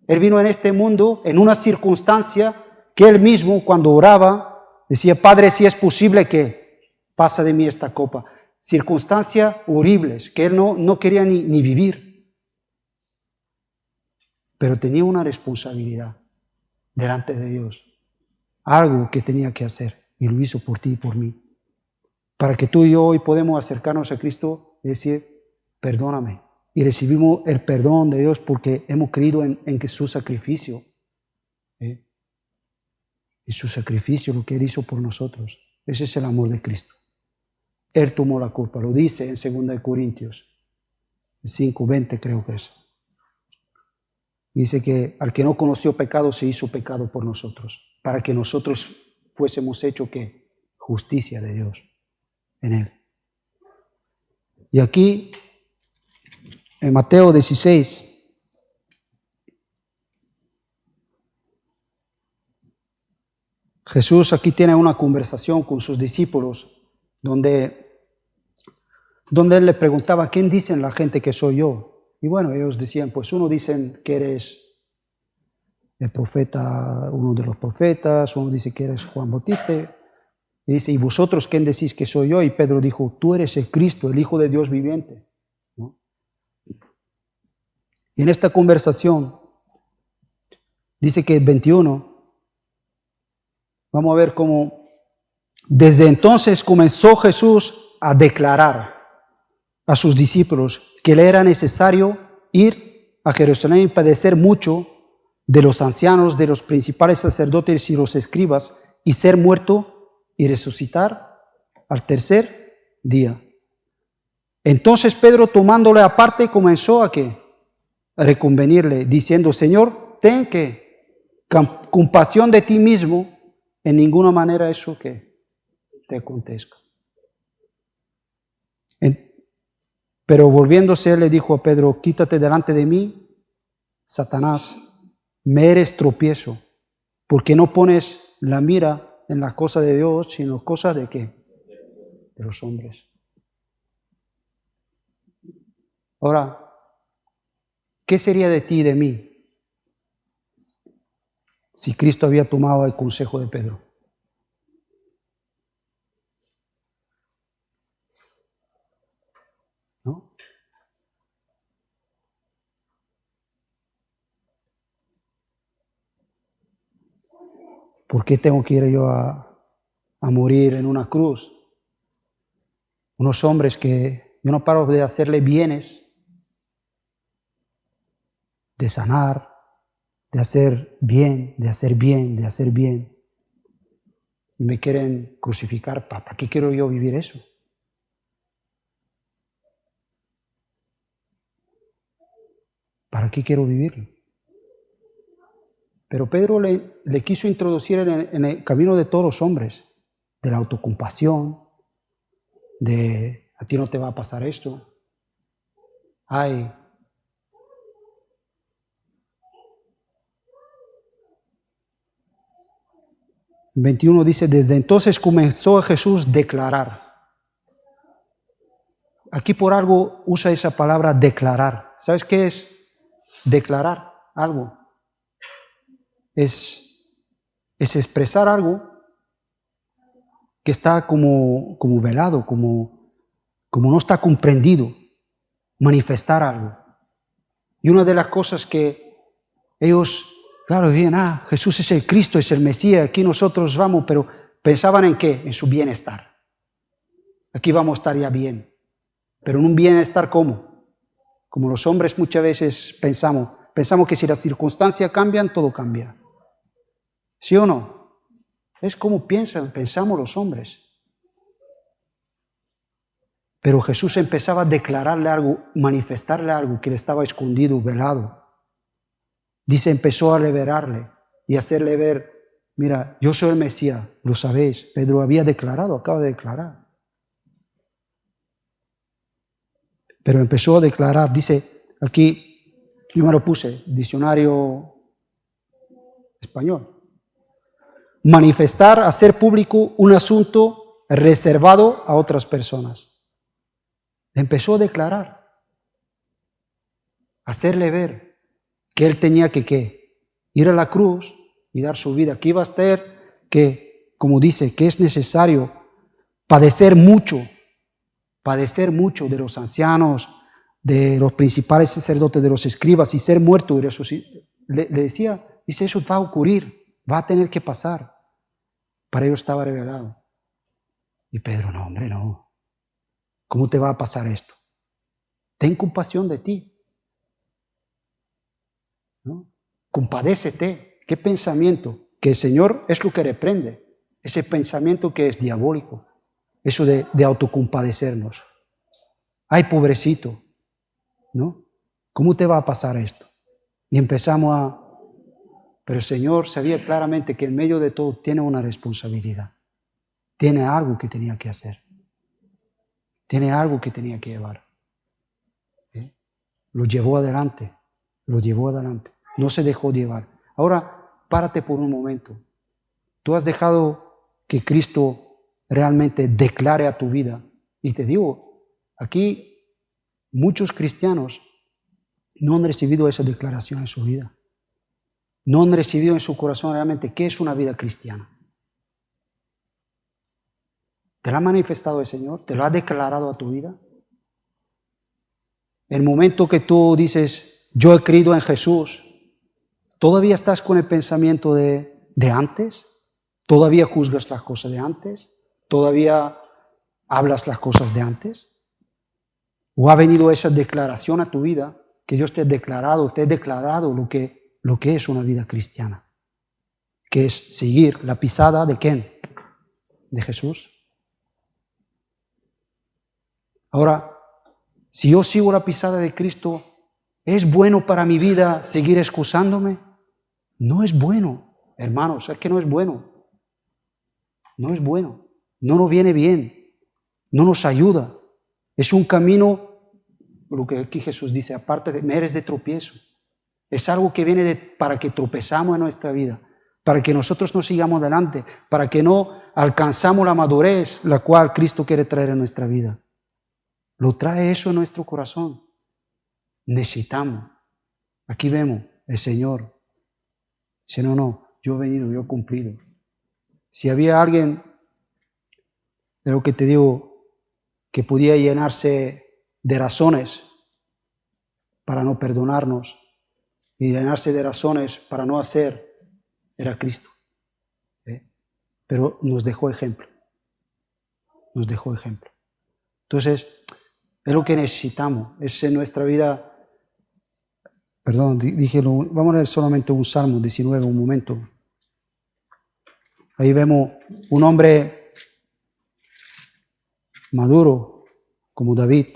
Speaker 1: Él vino en este mundo, en una circunstancia que Él mismo, cuando oraba, decía, Padre, si es posible que pasa de mí esta copa. Circunstancias horribles que Él no quería ni vivir. pero tenía una responsabilidad delante de Dios. Algo que tenía que hacer y lo hizo por ti y por mí. Para que tú y yo hoy podemos acercarnos a Cristo y decir, perdóname. Y recibimos el perdón de Dios porque hemos creído en que su sacrificio, en su sacrificio, lo que Él hizo por nosotros. Ese es el amor de Cristo. Él tomó la culpa, lo dice en 2 Corintios 5:20 creo que es. Dice que al que no conoció pecado se hizo pecado por nosotros, para que nosotros fuésemos hechos ¿qué? Justicia de Dios en Él. Y aquí, en Mateo 16, Jesús aquí tiene una conversación con sus discípulos donde Él le preguntaba, ¿quién dicen la gente que soy yo? Y bueno, ellos decían, pues uno dicen que eres el profeta, uno de los profetas, uno dice que eres Juan Bautista. Y dice, ¿y vosotros quién decís que soy yo? Y Pedro dijo, tú eres el Cristo, el Hijo de Dios viviente, ¿no? Y en esta conversación, dice que 21, vamos a ver cómo desde entonces comenzó Jesús a declarar a sus discípulos que le era necesario ir a Jerusalén y padecer mucho de los ancianos, de los principales sacerdotes y los escribas, y ser muerto y resucitar al tercer día. Entonces Pedro, tomándole aparte, comenzó a ¿qué? A reconvenirle, diciendo, Señor, ten que compasión de ti mismo, en ninguna manera eso que te acontezca. Pero volviéndose, él le dijo a Pedro, quítate delante de mí, Satanás, me eres tropiezo, porque no pones la mira en las cosas de Dios, sino cosas de ¿qué? De los hombres. Ahora, ¿qué sería de ti y de mí si Cristo había tomado el consejo de Pedro? ¿No? ¿Por qué tengo que ir yo a morir en una cruz? Unos hombres que yo no paro de hacerle bienes, de sanar, de hacer bien, de hacer bien, de hacer bien. Y me quieren crucificar. ¿Para qué quiero yo vivir eso? ¿Para qué quiero vivirlo? Pero Pedro le quiso introducir en el camino de todos los hombres, de la autocompasión, de a ti no te va a pasar esto. Ay. El 21 dice, desde entonces comenzó Jesús a declarar. Aquí por algo usa esa palabra declarar. ¿Sabes qué es? Declarar algo es expresar algo que está como velado, como no está comprendido, manifestar algo. Y una de las cosas que ellos, claro, bien, Jesús es el Cristo, es el Mesías, aquí nosotros vamos, pero pensaban en qué, en su bienestar. Aquí vamos a estar ya bien, pero en un bienestar ¿cómo? Como los hombres muchas veces pensamos que si las circunstancias cambian, todo cambia. ¿Sí o no? Es como pensamos los hombres. Pero Jesús empezaba a declararle algo, manifestarle algo que le estaba escondido, velado. Dice, empezó a liberarle y hacerle ver, mira, yo soy el Mesías, lo sabéis. Pedro había declarado, acaba de declarar. Pero empezó a declarar, dice aquí, yo me lo puse, diccionario español. Manifestar, hacer público un asunto reservado a otras personas. Empezó a declarar, hacerle ver que él tenía que ir a la cruz y dar su vida, que iba a estar, que, como dice, que es necesario padecer mucho de los ancianos, de los principales sacerdotes, de los escribas, y ser muerto y le decía, dice, eso va a ocurrir, va a tener que pasar. Para ellos estaba revelado. Y Pedro, no, hombre, no. ¿Cómo te va a pasar esto? Ten compasión de ti, ¿no? Compadécete. ¿Qué pensamiento? Que el Señor es lo que reprende. Ese pensamiento que es diabólico. Eso de autocompadecernos. Ay, pobrecito, ¿no? ¿Cómo te va a pasar esto? Y empezamos a... Pero el Señor sabía claramente que en medio de todo tiene una responsabilidad. Tiene algo que tenía que hacer. Tiene algo que tenía que llevar. ¿Eh? Lo llevó adelante. Lo llevó adelante. No se dejó llevar. Ahora, párate por un momento. Tú has dejado que Cristo realmente declare a tu vida. Y te digo, aquí muchos cristianos no han recibido esa declaración en su vida. No han recibido en su corazón realmente qué es una vida cristiana. ¿Te lo ha manifestado el Señor? ¿Te lo ha declarado a tu vida? El momento que tú dices, yo he creído en Jesús, ¿todavía estás con el pensamiento de antes? ¿Todavía juzgas las cosas de antes? ¿Todavía hablas las cosas de antes? ¿O ha venido esa declaración a tu vida que Dios te he declarado lo que es una vida cristiana? Que es seguir la pisada de ¿quién? De Jesús. Ahora, si yo sigo la pisada de Cristo, ¿es bueno para mi vida seguir excusándome? No es bueno, hermanos, es que no es bueno. No es bueno, no nos viene bien, no nos ayuda. Es un camino, lo que aquí Jesús dice, aparte de, me eres de tropiezo. Es algo que viene para que tropezamos en nuestra vida, para que nosotros no sigamos adelante, para que no alcanzamos la madurez, la cual Cristo quiere traer en nuestra vida. Lo trae eso en nuestro corazón. Necesitamos. Aquí vemos el Señor. Dice, no, yo he venido, yo he cumplido. Si había alguien, de lo que te digo, que podía llenarse de razones para no perdonarnos y llenarse de razones para no hacer, era Cristo. Pero nos dejó ejemplo. Nos dejó ejemplo. Entonces, es lo que necesitamos. Es en nuestra vida. Perdón, vamos a leer solamente un Salmo 19, un momento. Ahí vemos un hombre maduro como David.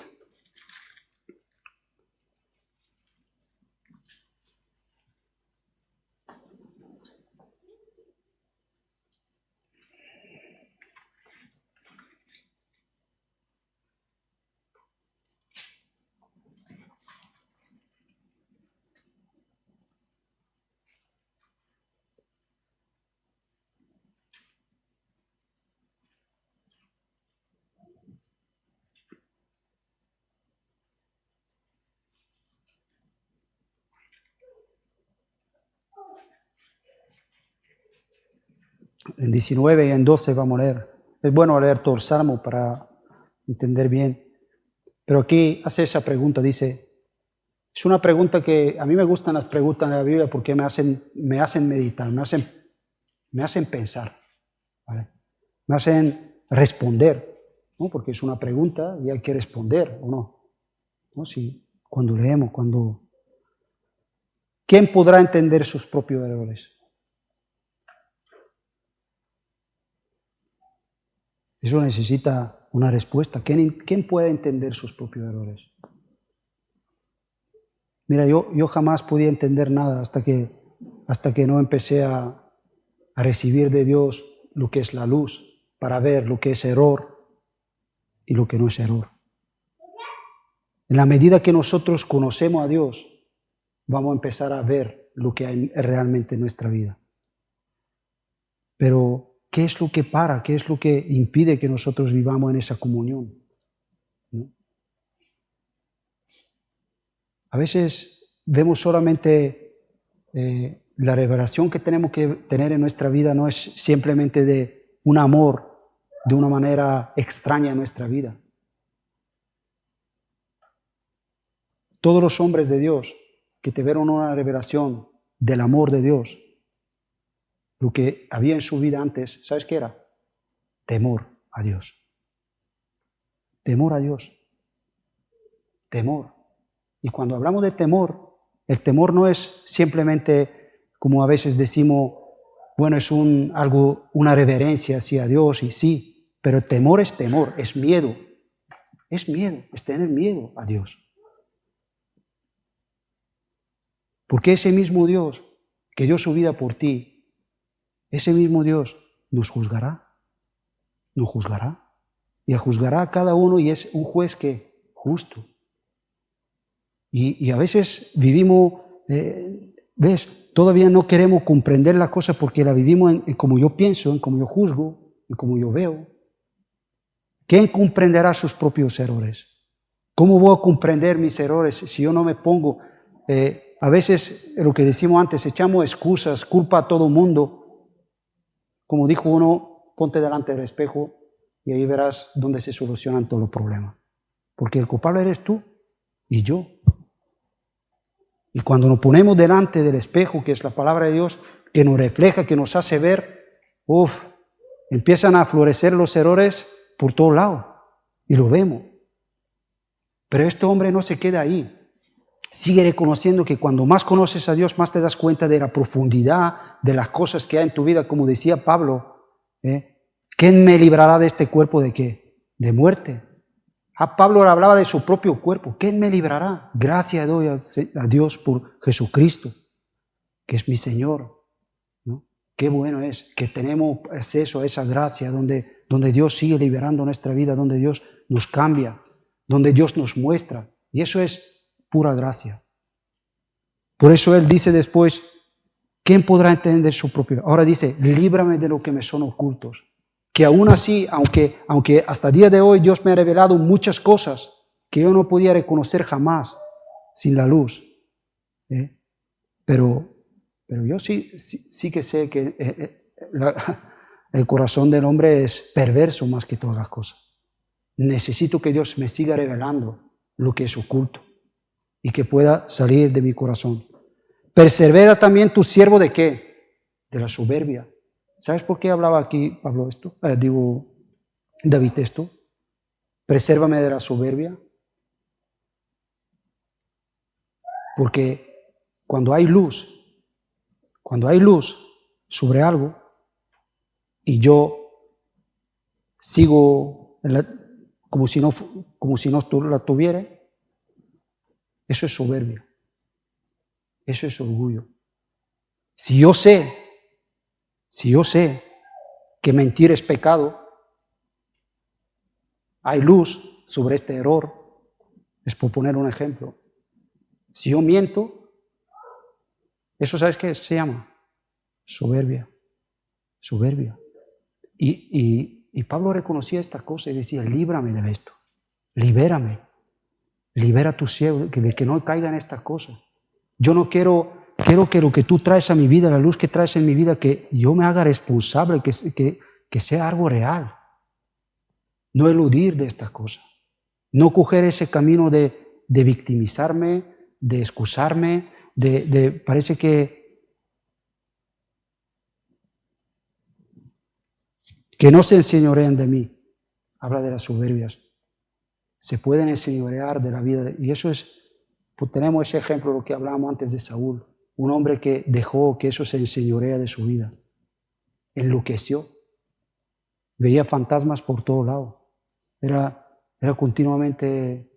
Speaker 1: En 19 y en 12 vamos a leer. Es bueno leer todo el Salmo para entender bien. Pero aquí hace esa pregunta, dice, es una pregunta que a mí me gustan las preguntas de la Biblia porque me hacen meditar, me hacen pensar, ¿vale? Me hacen responder, ¿no? Porque es una pregunta y hay que responder, ¿o no? ¿No? Si, cuando leemos, ¿quién podrá entender sus propios errores? Eso necesita una respuesta. ¿Quién puede entender sus propios errores? Mira, yo jamás podía entender nada hasta que no empecé a recibir de Dios lo que es la luz, para ver lo que es error y lo que no es error. En la medida que nosotros conocemos a Dios, vamos a empezar a ver lo que hay realmente en nuestra vida. Pero ¿qué es lo que para? ¿Qué es lo que impide que nosotros vivamos en esa comunión? ¿No? A veces vemos solamente la revelación que tenemos que tener en nuestra vida no es simplemente de un amor de una manera extraña en nuestra vida. Todos los hombres de Dios que tuvieron una revelación del amor de Dios, lo que había en su vida antes, ¿sabes qué era? Temor a Dios. Temor a Dios. Temor. Y cuando hablamos de temor, el temor no es simplemente, como a veces decimos, bueno, es una reverencia hacia Dios, y sí, pero el temor, es miedo. Es miedo, es tener miedo a Dios. Porque ese mismo Dios que dio su vida por ti, ese mismo Dios nos juzgará. Nos juzgará. Y juzgará a cada uno, y es un juez que justo. Y a veces vivimos, ¿ves? Todavía no queremos comprender las cosas porque la vivimos en como yo pienso, en como yo juzgo, en como yo veo. ¿Quién comprenderá sus propios errores? ¿Cómo voy a comprender mis errores si yo no me pongo? A veces, lo que decimos antes, echamos excusas, culpa a todo el mundo. Como dijo uno, ponte delante del espejo y ahí verás dónde se solucionan todos los problemas. Porque el culpable eres tú y yo. Y cuando nos ponemos delante del espejo, que es la palabra de Dios, que nos refleja, que nos hace ver, empiezan a florecer los errores por todos lados. Y lo vemos. Pero este hombre no se queda ahí. Sigue reconociendo que cuando más conoces a Dios, más te das cuenta de la profundidad de las cosas que hay en tu vida. Como decía Pablo, ¿quién me librará de este cuerpo de qué? De muerte. Pablo hablaba de su propio cuerpo. ¿Quién me librará? Gracias doy a Dios por Jesucristo, que es mi Señor, ¿no? Qué bueno es que tenemos acceso a esa gracia donde Dios sigue liberando nuestra vida, donde Dios nos cambia, donde Dios nos muestra. Y eso es pura gracia. Por eso Él dice después, ¿quién podrá entender su propio? Ahora dice, líbrame de lo que me son ocultos. Que aún así, aunque hasta el día de hoy Dios me ha revelado muchas cosas que yo no podía reconocer jamás sin la luz. Pero yo sí que sé que el corazón del hombre es perverso más que todas las cosas. Necesito que Dios me siga revelando lo que es oculto y que pueda salir de mi corazón. Persevera también tu siervo ¿de qué? De la soberbia. ¿Sabes por qué hablaba aquí Pablo esto? David esto. Presérvame de la soberbia. Porque cuando hay luz sobre algo y yo sigo como si no la tuviera, eso es soberbia. Eso es orgullo. Si yo sé que mentir es pecado, hay luz sobre este error. Es por poner un ejemplo. Si yo miento, eso ¿sabes qué se llama? Soberbia. Soberbia. Y Pablo reconocía esta cosa y decía, líbrame de esto. Libérame. Libera a tu siervo de que no caiga en estas cosas. Yo no quiero que lo que tú traes a mi vida, la luz que traes en mi vida, que yo me haga responsable, que sea algo real. No eludir de estas cosas. No coger ese camino de victimizarme, de excusarme, parece que no se enseñoreen de mí. Habla de las soberbias. Se pueden enseñorear de la vida. Y eso es, pues tenemos ese ejemplo de lo que hablábamos antes de Saúl. Un hombre que dejó que eso se enseñorea de su vida. Enloqueció. Veía fantasmas por todo lado. Era continuamente.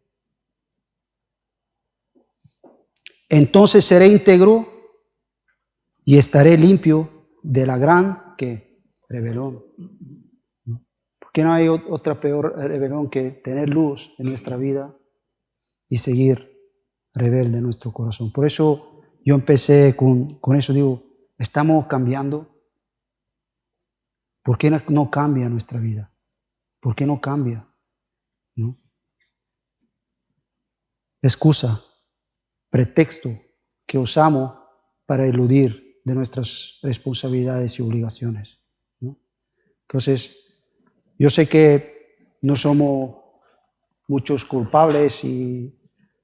Speaker 1: Entonces seré íntegro y estaré limpio de la gran rebelión. ¿Por qué no hay otra peor rebelión que tener luz en nuestra vida y seguir rebelde en nuestro corazón? Por eso yo empecé con eso, digo, estamos cambiando. ¿Por qué no cambia nuestra vida? ¿Por qué no cambia? ¿No? Excusa, pretexto que usamos para eludir de nuestras responsabilidades y obligaciones, ¿no? Entonces, yo sé que no somos muchos culpables y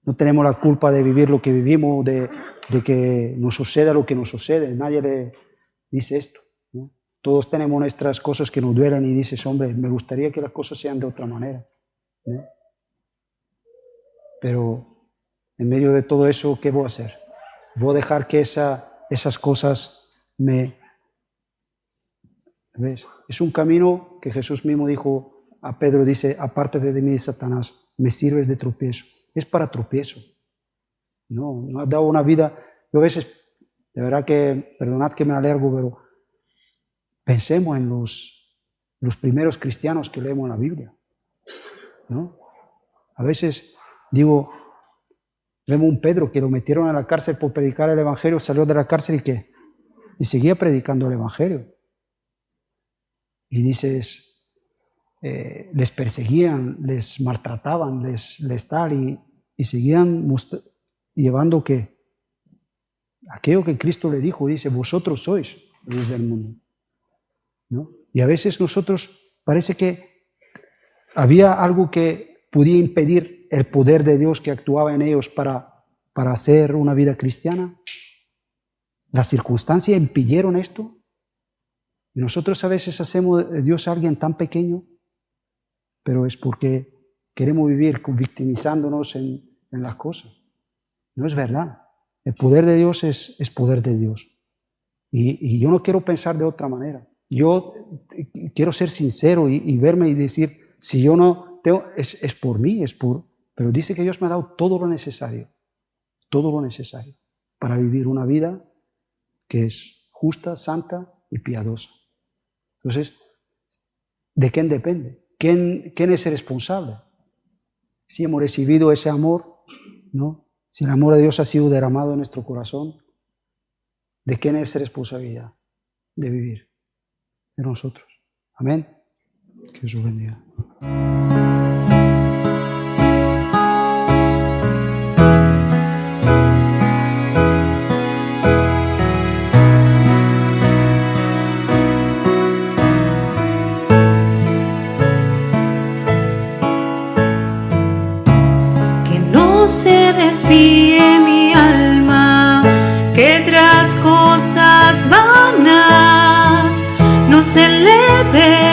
Speaker 1: No tenemos la culpa de vivir lo que vivimos, de que nos suceda lo que nos sucede. Nadie le dice esto, ¿no? Todos tenemos nuestras cosas que nos duelen y dices, hombre, me gustaría que las cosas sean de otra manera, ¿no? Pero en medio de todo eso, ¿qué voy a hacer? Voy a dejar que esas cosas ¿ves? Es un camino que Jesús mismo dijo a Pedro, dice, apártate de mí, Satanás, me sirves de tropiezo. Es para tropiezo. No has dado una vida. Yo a veces, de verdad que, perdonad que me alargo, pero pensemos en los primeros cristianos que leemos la Biblia, ¿no? A veces digo, vemos un Pedro que lo metieron a la cárcel por predicar el Evangelio, salió de la cárcel y ¿qué? Y seguía predicando el Evangelio. Y dices, les perseguían, les maltrataban, les tal, y seguían llevando que aquello que Cristo le dijo, dice, vosotros sois luz del mundo, ¿no? Y a veces nosotros parece que había algo que podía impedir el poder de Dios que actuaba en ellos para hacer una vida cristiana. Las circunstancias impidieron esto. Y nosotros a veces hacemos de Dios a alguien tan pequeño, pero es porque queremos vivir victimizándonos en las cosas. No es verdad. El poder de Dios es poder de Dios. Y yo no quiero pensar de otra manera. Yo quiero ser sincero y verme y decir, si yo no tengo, es por mí, pero dice que Dios me ha dado todo lo necesario para vivir una vida que es justa, santa y piadosa. Entonces, ¿de quién depende? ¿Quién es el responsable? Si hemos recibido ese amor, ¿no? Si el amor de Dios ha sido derramado en nuestro corazón, ¿de quién es responsabilidad de vivir? De nosotros. Amén. Que Jesús bendiga.
Speaker 3: Desvíe mi alma, que tras cosas vanas no se eleve